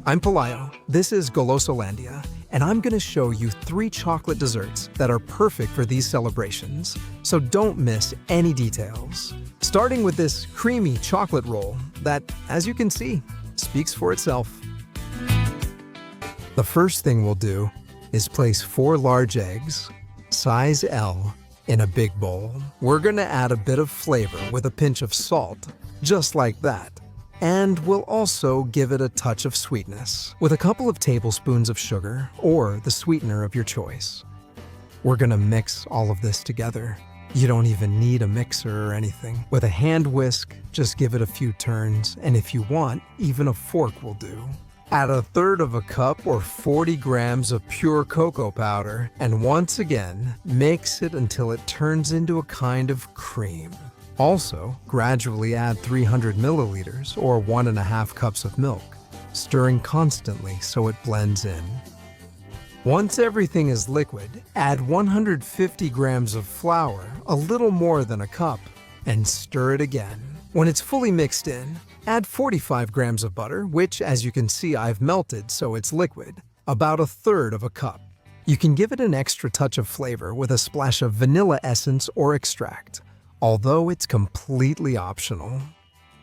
I'm Pelayo, this is Golosolandia, and I'm gonna show you 3 chocolate desserts that are perfect for these celebrations, so don't miss any details. Starting with this creamy chocolate roll that, as you can see, speaks for itself. The first thing we'll do is place 4 large eggs, size L, in a big bowl. We're gonna add a bit of flavor with a pinch of salt, just like that. And we'll also give it a touch of sweetness with a couple of tablespoons of sugar or the sweetener of your choice. We're gonna mix all of this together. You don't even need a mixer or anything. With a hand whisk, just give it a few turns, and if you want, even a fork will do. Add 1/3 of a cup or 40 grams of pure cocoa powder, and once again, mix it until it turns into a kind of cream. Also, gradually add 300 milliliters or 1.5 cups of milk, stirring constantly so it blends in. Once everything is liquid, add 150 grams of flour, a little more than a cup, and stir it again. When it's fully mixed in, add 45 grams of butter, which, as you can see, I've melted so it's liquid, about 1/3 of a cup. You can give it an extra touch of flavor with a splash of vanilla essence or extract, although it's completely optional.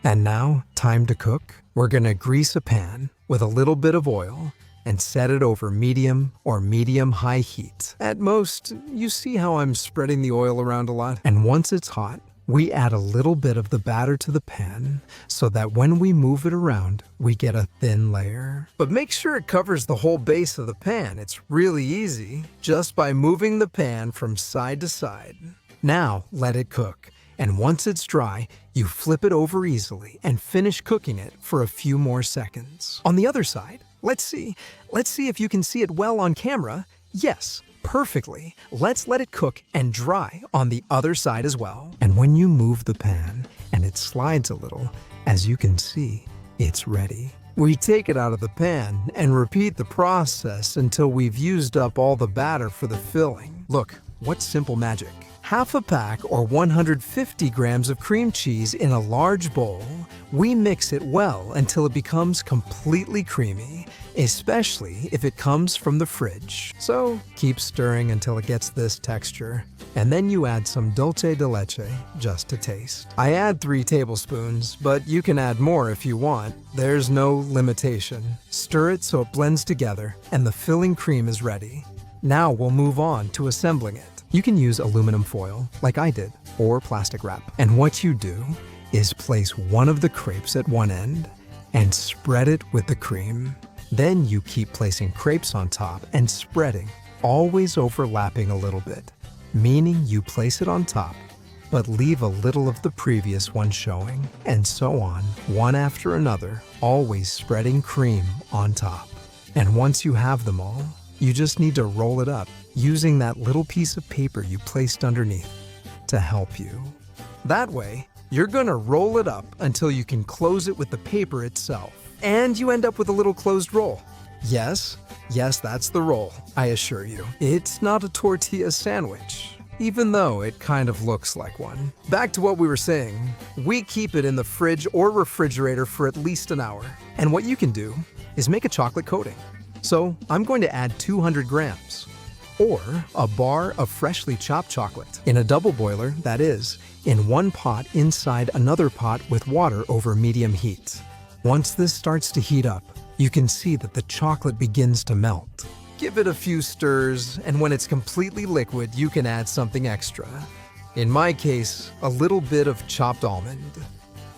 And now, time to cook. We're gonna grease a pan with a little bit of oil and set it over medium or medium-high heat. At most, you see how I'm spreading the oil around a lot? And once it's hot, we add a little bit of the batter to the pan so that when we move it around, we get a thin layer. But make sure it covers the whole base of the pan. It's really easy, just by moving the pan from side to side. Now, let it cook, and once it's dry, you flip it over easily and finish cooking it for a few more seconds. On the other side, let's see if you can see it well on camera. Yes, perfectly. Let's let it cook and dry on the other side as well. And when you move the pan and it slides a little, as you can see, it's ready. We take it out of the pan and repeat the process until we've used up all the batter for the filling. Look, what simple magic. Half a pack or 150 grams of cream cheese in a large bowl. We mix it well until it becomes completely creamy, especially if it comes from the fridge. So keep stirring until it gets this texture. And then you add some dulce de leche just to taste. I add 3 tablespoons, but you can add more if you want. There's no limitation. Stir it so it blends together and the filling cream is ready. Now we'll move on to assembling it. You can use aluminum foil, like I did, or plastic wrap. And what you do is place one of the crepes at one end and spread it with the cream. Then you keep placing crepes on top and spreading, always overlapping a little bit, meaning you place it on top, but leave a little of the previous one showing, and so on, one after another, always spreading cream on top. And once you have them all, you just need to roll it up using that little piece of paper you placed underneath to help you. That way, you're gonna roll it up until you can close it with the paper itself. And you end up with a little closed roll. Yes, that's the roll, I assure you. It's not a tortilla sandwich, even though it kind of looks like one. Back to what we were saying, we keep it in the fridge or refrigerator for at least an hour. And what you can do is make a chocolate coating. So I'm going to add 200 grams, or a bar of freshly chopped chocolate, in a double boiler, that is, in one pot inside another pot with water over medium heat. Once this starts to heat up, you can see that the chocolate begins to melt. Give it a few stirs, and when it's completely liquid, you can add something extra. In my case, a little bit of chopped almond.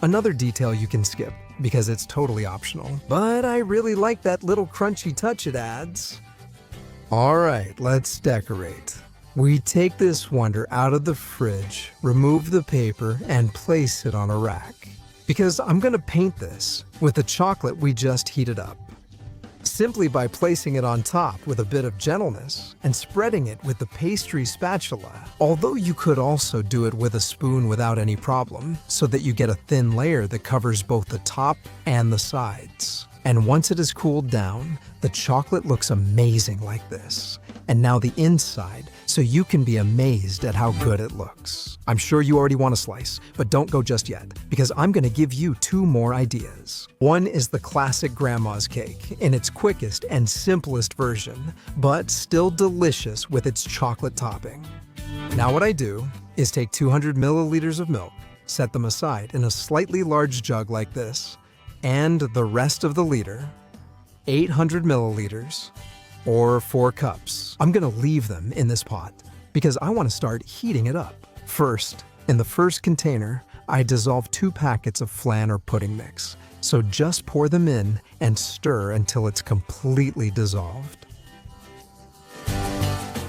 Another detail you can skip, because it's totally optional. But I really like that little crunchy touch it adds. Alright, let's decorate. We take this wonder out of the fridge, remove the paper, and place it on a rack. Because I'm gonna paint this with the chocolate we just heated up. Simply by placing it on top with a bit of gentleness and spreading it with the pastry spatula, although you could also do it with a spoon without any problem, so that you get a thin layer that covers both the top and the sides. And once it has cooled down, the chocolate looks amazing like this. And now the inside, so you can be amazed at how good it looks. I'm sure you already want a slice, but don't go just yet, because I'm gonna give you 2 more ideas. One is the classic grandma's cake, in its quickest and simplest version, but still delicious with its chocolate topping. Now what I do is take 200 milliliters of milk, set them aside in a slightly large jug like this, and the rest of the liter, 800 milliliters, or 4 cups. I'm gonna leave them in this pot because I wanna start heating it up. First, in the first container, I dissolve 2 packets of flan or pudding mix. So just pour them in and stir until it's completely dissolved.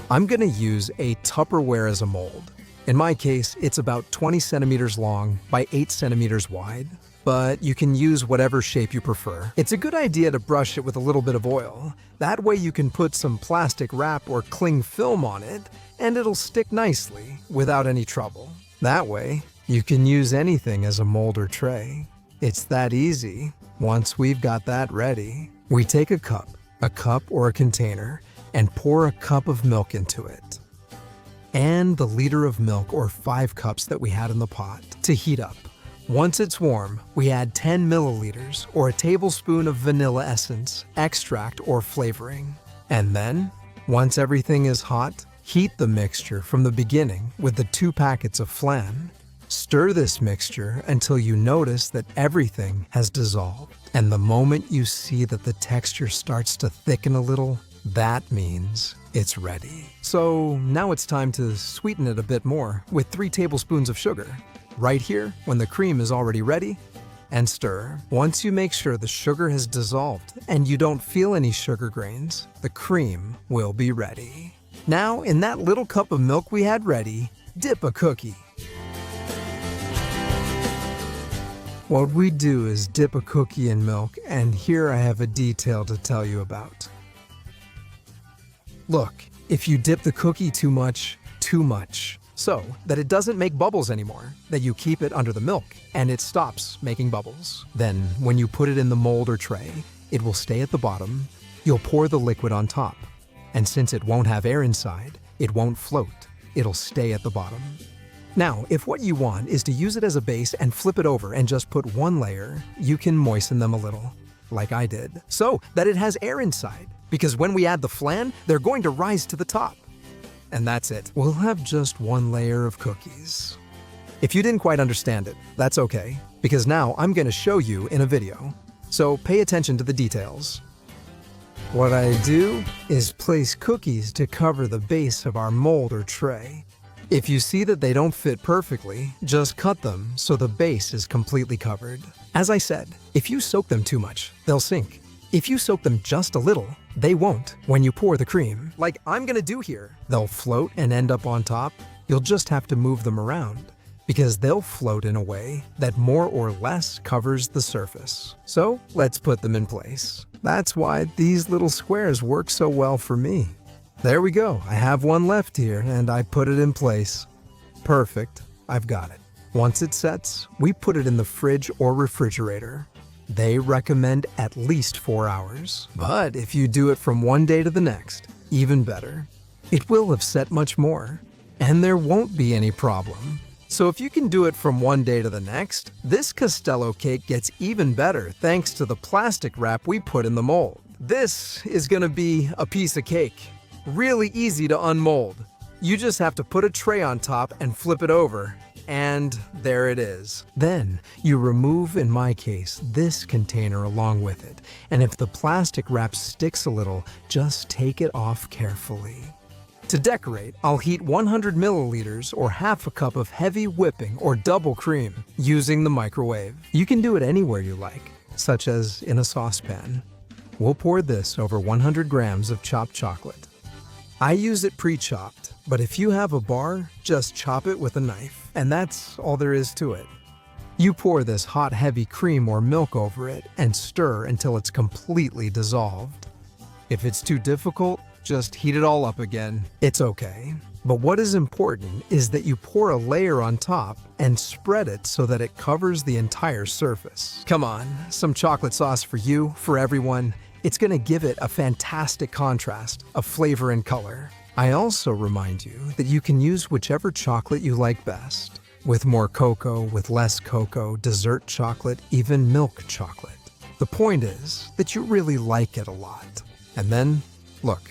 I'm gonna use a Tupperware as a mold. In my case, it's about 20 centimeters long by 8 centimeters wide, but you can use whatever shape you prefer. It's a good idea to brush it with a little bit of oil. That way you can put some plastic wrap or cling film on it, and it'll stick nicely without any trouble. That way, you can use anything as a mold or tray. It's that easy. Once we've got that ready, we take a cup or a container, and pour a cup of milk into it. And the liter of milk or 5 cups that we had in the pot to heat up. Once it's warm, we add 10 milliliters or a tablespoon of vanilla essence, extract, or flavoring. And then, once everything is hot, heat the mixture from the beginning with the 2 packets of flan. Stir this mixture until you notice that everything has dissolved. And the moment you see that the texture starts to thicken a little, that means it's ready. So now it's time to sweeten it a bit more with 3 tablespoons of sugar. Right here, when the cream is already ready, and stir. Once you make sure the sugar has dissolved and you don't feel any sugar grains, the cream will be ready. Now, in that little cup of milk we had ready, dip a cookie. What we do is dip a cookie in milk, and here I have a detail to tell you about. Look, if you dip the cookie too much, so that it doesn't make bubbles anymore, that you keep it under the milk and it stops making bubbles. Then, when you put it in the mold or tray, it will stay at the bottom. You'll pour the liquid on top. And since it won't have air inside, it won't float. It'll stay at the bottom. Now, if what you want is to use it as a base and flip it over and just put 1 layer, you can moisten them a little, like I did, so that it has air inside. Because when we add the flan, they're going to rise to the top. And that's it. We'll have just 1 layer of cookies. If you didn't quite understand it, that's okay, because now I'm going to show you in a video. So pay attention to the details. What I do is place cookies to cover the base of our mold or tray. If you see that they don't fit perfectly, just cut them so the base is completely covered. As I said, if you soak them too much, they'll sink. If you soak them just a little, they won't when you pour the cream, like I'm gonna do here. They'll float and end up on top. You'll just have to move them around, because they'll float in a way that more or less covers the surface. So let's put them in place. That's why these little squares work so well for me. There we go. I have 1 left here, and I put it in place. Perfect. I've got it. Once it sets, we put it in the fridge or refrigerator. They recommend at least 4 hours. But if you do it from one day to the next, even better. It will have set much more, and there won't be any problem. So if you can do it from one day to the next, this Castello cake gets even better thanks to the plastic wrap we put in the mold. This is gonna be a piece of cake. Really easy to unmold. You just have to put a tray on top and flip it over. And there it is. Then you remove, in my case, this container along with it. And if the plastic wrap sticks a little, just take it off carefully. To decorate, I'll heat 100 milliliters or half a cup of heavy whipping or double cream using the microwave. You can do it anywhere you like, such as in a saucepan. We'll pour this over 100 grams of chopped chocolate. I use it pre-chopped, but if you have a bar, just chop it with a knife. And that's all there is to it. You pour this hot, heavy cream or milk over it and stir until it's completely dissolved. If it's too difficult, just heat it all up again. It's okay. But what is important is that you pour a layer on top and spread it so that it covers the entire surface. Come on, some chocolate sauce for you, for everyone. It's going to give it a fantastic contrast of flavor and color. I also remind you that you can use whichever chocolate you like best. With more cocoa, with less cocoa, dessert chocolate, even milk chocolate. The point is that you really like it a lot. And then, look,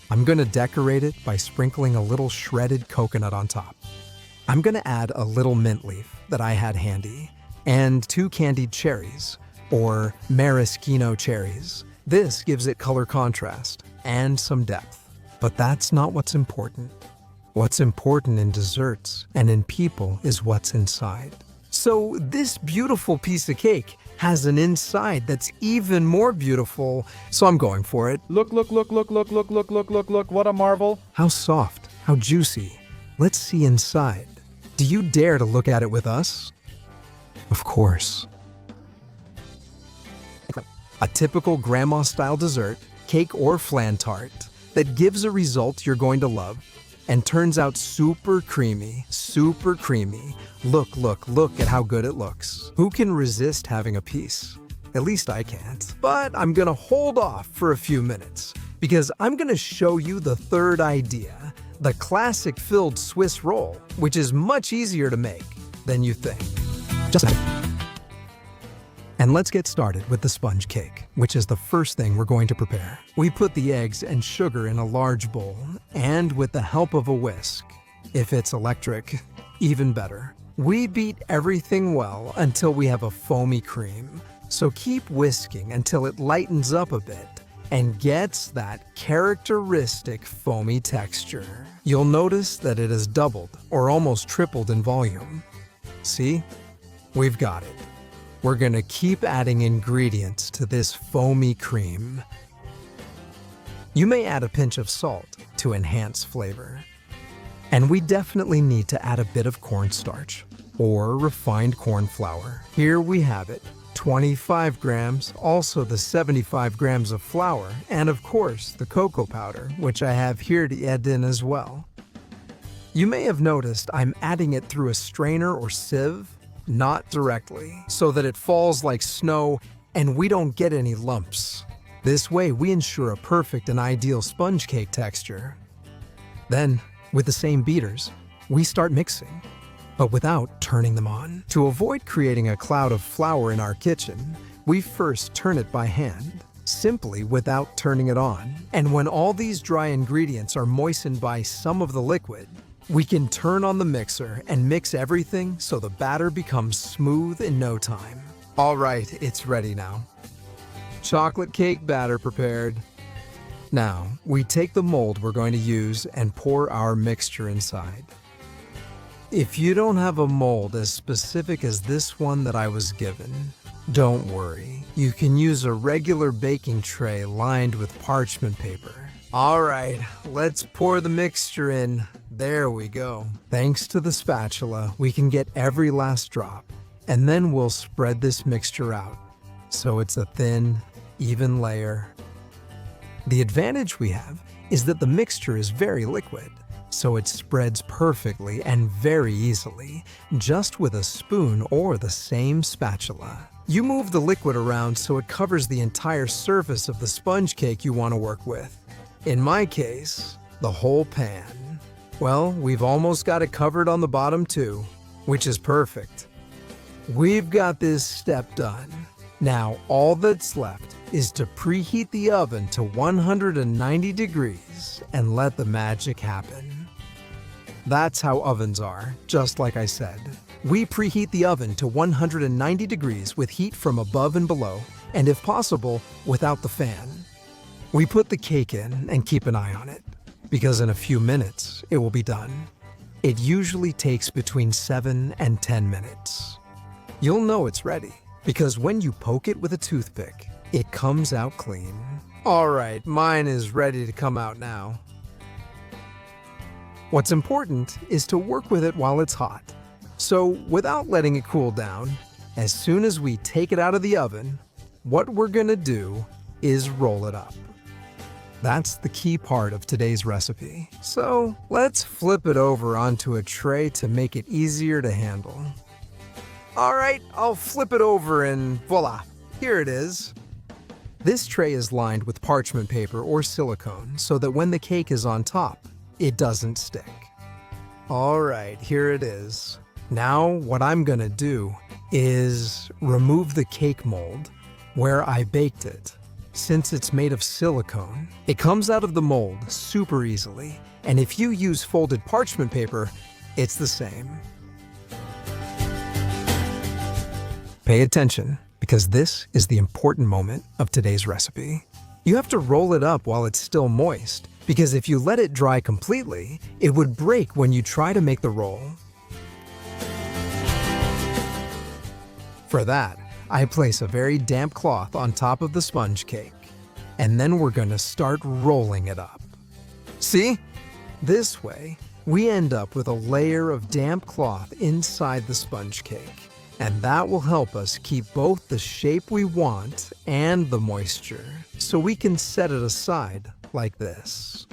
I'm going to decorate it by sprinkling a little shredded coconut on top. I'm going to add a little mint leaf that I had handy, and 2 candied cherries, or maraschino cherries. This gives it color contrast and some depth. But that's not what's important. What's important in desserts and in people is what's inside. So this beautiful piece of cake has an inside that's even more beautiful, so I'm going for it. Look, what a marvel. How soft, how juicy. Let's see inside. Do you dare to look at it with us? Of course. A typical grandma-style dessert, cake or flan tart, that gives a result you're going to love and turns out super creamy, super creamy. Look at how good it looks. Who can resist having a piece? At least I can't. But I'm gonna hold off for a few minutes because I'm gonna show you the third idea, the classic filled Swiss roll, which is much easier to make than you think. Just a minute. And let's get started with the sponge cake, which is the first thing we're going to prepare. We put the eggs and sugar in a large bowl, and with the help of a whisk, if it's electric, even better. We beat everything well until we have a foamy cream, so keep whisking until it lightens up a bit and gets that characteristic foamy texture. You'll notice that it has doubled or almost tripled in volume. See? We've got it. We're gonna keep adding ingredients to this foamy cream. You may add a pinch of salt to enhance flavor. And we definitely need to add a bit of cornstarch or refined corn flour. Here we have it, 25 grams, also the 75 grams of flour, and of course the cocoa powder, which I have here to add in as well. You may have noticed I'm adding it through a strainer or sieve, not directly, so that it falls like snow and we don't get any lumps. This way we ensure a perfect and ideal sponge cake texture. Then, with the same beaters, we start mixing, but without turning them on. To avoid creating a cloud of flour in our kitchen, we first turn it by hand, simply without turning it on. And when all these dry ingredients are moistened by some of the liquid, we can turn on the mixer and mix everything so the batter becomes smooth in no time. All right, it's ready now. Chocolate cake batter prepared. Now, we take the mold we're going to use and pour our mixture inside. If you don't have a mold as specific as this one that I was given, don't worry. You can use a regular baking tray lined with parchment paper. All right, let's pour the mixture in. There we go. Thanks to the spatula, we can get every last drop, and then we'll spread this mixture out, so it's a thin, even layer. The advantage we have is that the mixture is very liquid, so it spreads perfectly and very easily, just with a spoon or the same spatula. You move the liquid around so it covers the entire surface of the sponge cake you want to work with. In my case, the whole pan. Well, we've almost got it covered on the bottom too, which is perfect. We've got this step done. Now, all that's left is to preheat the oven to 190 degrees and let the magic happen. That's how ovens are, just like I said. We preheat the oven to 190 degrees with heat from above and below, and if possible, without the fan. We put the cake in and keep an eye on it, because in a few minutes, it will be done. It usually takes between 7 and 10 minutes. You'll know it's ready, because when you poke it with a toothpick, it comes out clean. All right, mine is ready to come out now. What's important is to work with it while it's hot. So without letting it cool down, as soon as we take it out of the oven, what we're gonna do is roll it up. That's the key part of today's recipe. So let's flip it over onto a tray to make it easier to handle. All right, I'll flip it over and voila, here it is. This tray is lined with parchment paper or silicone so that when the cake is on top, it doesn't stick. Alright, here it is. Now what I'm gonna do is remove the cake mold where I baked it. Since it's made of silicone, it comes out of the mold super easily, and if you use folded parchment paper, it's the same. Pay attention, because this is the important moment of today's recipe. You have to roll it up while it's still moist, because if you let it dry completely, it would break when you try to make the roll. For that, I place a very damp cloth on top of the sponge cake, and then we're gonna start rolling it up. See? This way, we end up with a layer of damp cloth inside the sponge cake, and that will help us keep both the shape we want and the moisture, so we can set it aside like this.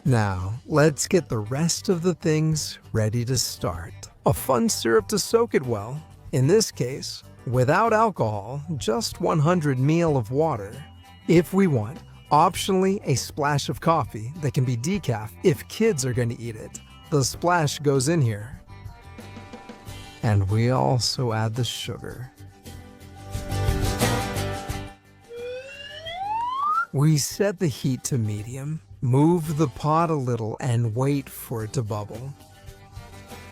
Now, let's get the rest of the things ready to start. A fun syrup to soak it well. In this case, without alcohol, just 100 ml of water. If we want, optionally a splash of coffee that can be decaf if kids are going to eat it. The splash goes in here. And we also add the sugar. We set the heat to medium, move the pot a little, and wait for it to bubble.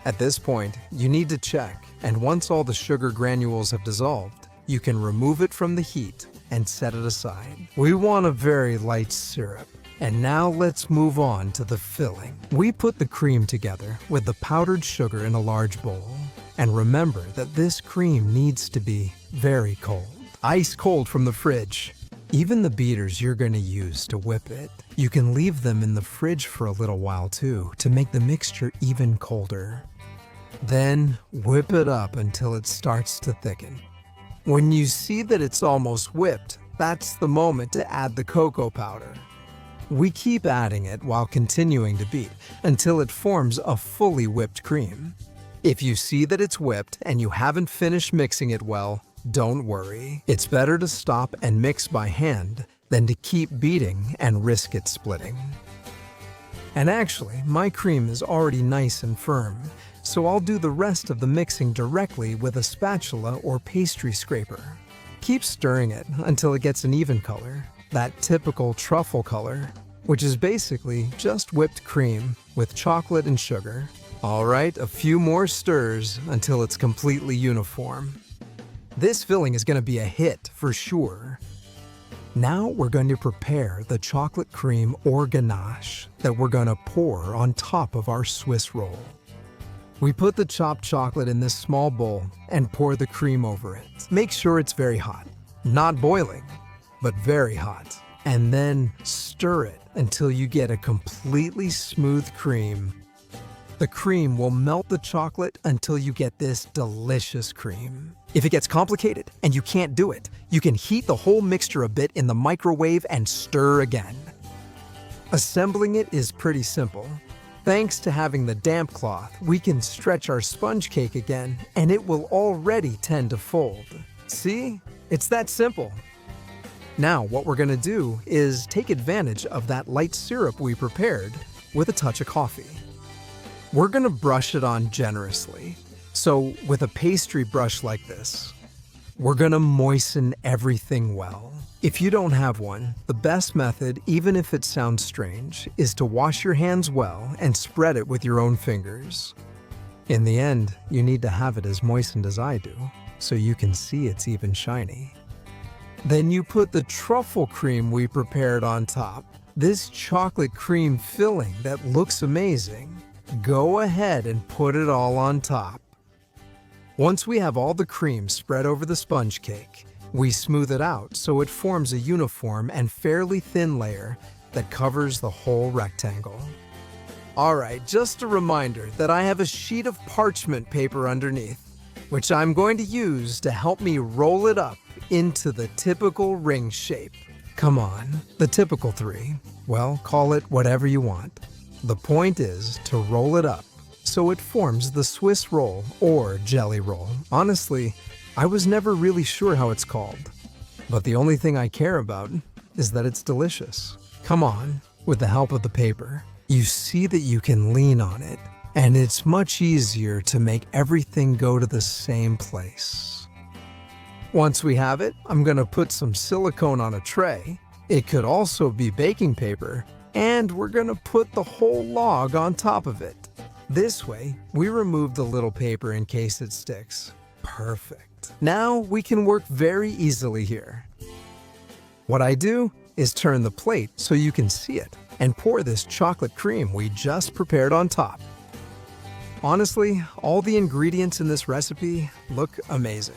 At this point, you need to check, and once all the sugar granules have dissolved, you can remove it from the heat and set it aside. We want a very light syrup. And now let's move on to the filling. We put the cream together with the powdered sugar in a large bowl. And remember that this cream needs to be very cold. Ice cold from the fridge. Even the beaters you're going to use to whip it, you can leave them in the fridge for a little while too to make the mixture even colder. Then whip it up until it starts to thicken. When you see that it's almost whipped, that's the moment to add the cocoa powder. We keep adding it while continuing to beat until it forms a fully whipped cream. If you see that it's whipped and you haven't finished mixing it well, don't worry. It's better to stop and mix by hand than to keep beating and risk it splitting. And actually, my cream is already nice and firm, so I'll do the rest of the mixing directly with a spatula or pastry scraper. Keep stirring it until it gets an even color, that typical truffle color, which is basically just whipped cream with chocolate and sugar. Alright, a few more stirs until it's completely uniform. This filling is going to be a hit for sure. Now we're going to prepare the chocolate cream or ganache that we're going to pour on top of our Swiss roll. We put the chopped chocolate in this small bowl and pour the cream over it. Make sure it's very hot, not boiling, but very hot. And then stir it until you get a completely smooth cream. The cream will melt the chocolate until you get this delicious cream. If it gets complicated and you can't do it, you can heat the whole mixture a bit in the microwave and stir again. Assembling it is pretty simple. Thanks to having the damp cloth, we can stretch our sponge cake again and it will already tend to fold. See? It's that simple. Now what we're going to do is take advantage of that light syrup we prepared with a touch of coffee. We're going to brush it on generously. So with a pastry brush like this, we're going to moisten everything well. If you don't have one, the best method, even if it sounds strange, is to wash your hands well and spread it with your own fingers. In the end, you need to have it as moistened as I do, so you can see it's even shiny. Then you put the truffle cream we prepared on top. This chocolate cream filling that looks amazing. Go ahead and put it all on top. Once we have all the cream spread over the sponge cake, we smooth it out so it forms a uniform and fairly thin layer that covers the whole rectangle. Alright, just a reminder that I have a sheet of parchment paper underneath, which I'm going to use to help me roll it up into the typical ring shape. Come on, the typical 3. Well, call it whatever you want. The point is to roll it up so it forms the Swiss roll or jelly roll. Honestly, I was never really sure how it's called. But the only thing I care about is that it's delicious. Come on, with the help of the paper, you see that you can lean on it, and it's much easier to make everything go to the same place. Once we have it, I'm gonna put some silicone on a tray. It could also be baking paper, and we're gonna put the whole log on top of it. This way, we remove the little paper in case it sticks. Perfect. Now we can work very easily here. What I do is turn the plate so you can see it and pour this chocolate cream we just prepared on top. Honestly, all the ingredients in this recipe look amazing.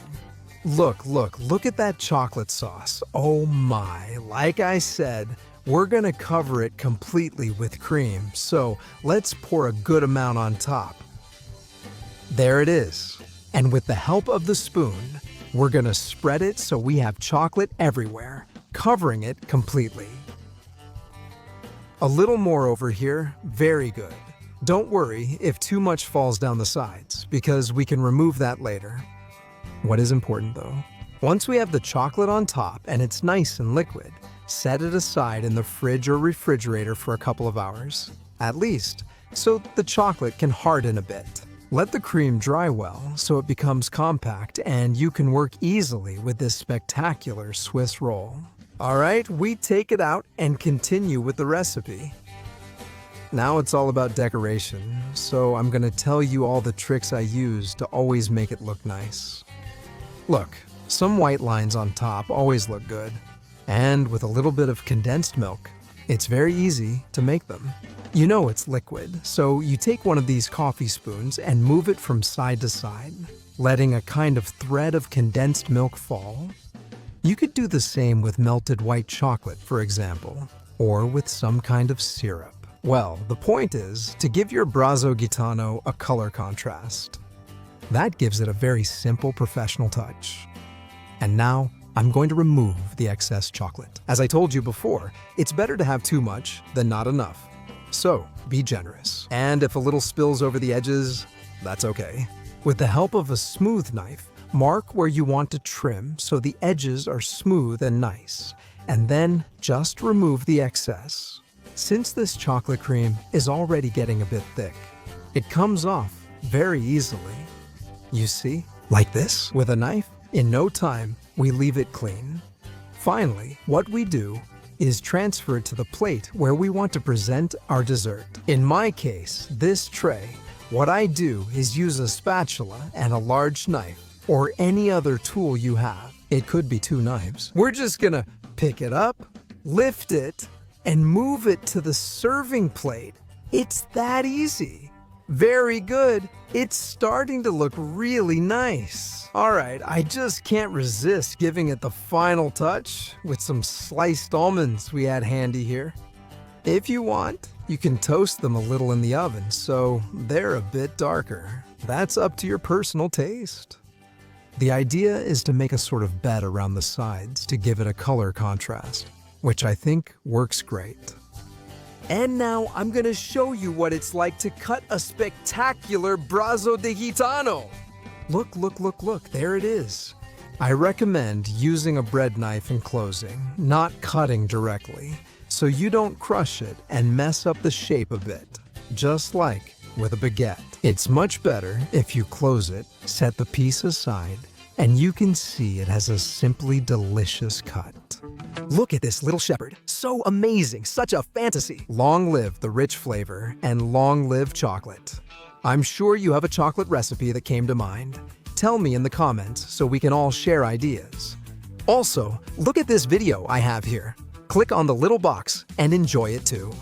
Look at that chocolate sauce. Oh my, like I said, we're gonna cover it completely with cream, so let's pour a good amount on top. There it is. And with the help of the spoon, we're gonna spread it so we have chocolate everywhere, covering it completely. A little more over here, very good. Don't worry if too much falls down the sides, because we can remove that later. What is important though, once we have the chocolate on top and it's nice and liquid, set it aside in the fridge or refrigerator for a couple of hours, at least, so the chocolate can harden a bit. Let the cream dry well so it becomes compact and you can work easily with this spectacular Swiss roll. Alright, we take it out and continue with the recipe. Now it's all about decoration, so I'm gonna tell you all the tricks I use to always make it look nice. Look, some white lines on top always look good, and with a little bit of condensed milk, it's very easy to make them. You know it's liquid, so you take one of these coffee spoons and move it from side to side, letting a kind of thread of condensed milk fall. You could do the same with melted white chocolate, for example, or with some kind of syrup. Well, the point is to give your Brazo Gitano a color contrast. That gives it a very simple professional touch. And now, I'm going to remove the excess chocolate. As I told you before, it's better to have too much than not enough. So, be generous. And if a little spills over the edges, that's okay. With the help of a smooth knife, mark where you want to trim so the edges are smooth and nice, and then just remove the excess. Since this chocolate cream is already getting a bit thick, it comes off very easily. You see, like this, with a knife, in no time, we leave it clean. Finally, what we do is transfer it to the plate where we want to present our dessert. In my case, this tray, what I do is use a spatula and a large knife, or any other tool you have. It could be 2 knives. We're just gonna pick it up, lift it, and move it to the serving plate. It's that easy. Very good. It's starting to look really nice. Alright, I just can't resist giving it the final touch with some sliced almonds we had handy here. If you want, you can toast them a little in the oven so they're a bit darker. That's up to your personal taste. The idea is to make a sort of bed around the sides to give it a color contrast, which I think works great. And now I'm gonna show you what it's like to cut a spectacular Brazo de Gitano. Look, there it is. I recommend using a bread knife in closing, not cutting directly, so you don't crush it and mess up the shape a bit, just like with a baguette. It's much better if you close it, set the piece aside, and you can see it has a simply delicious cut. Look at this little shepherd. So amazing, such a fantasy. Long live the rich flavor, and long live chocolate. I'm sure you have a chocolate recipe that came to mind. Tell me in the comments so we can all share ideas. Also, look at this video I have here. Click on the little box and enjoy it too.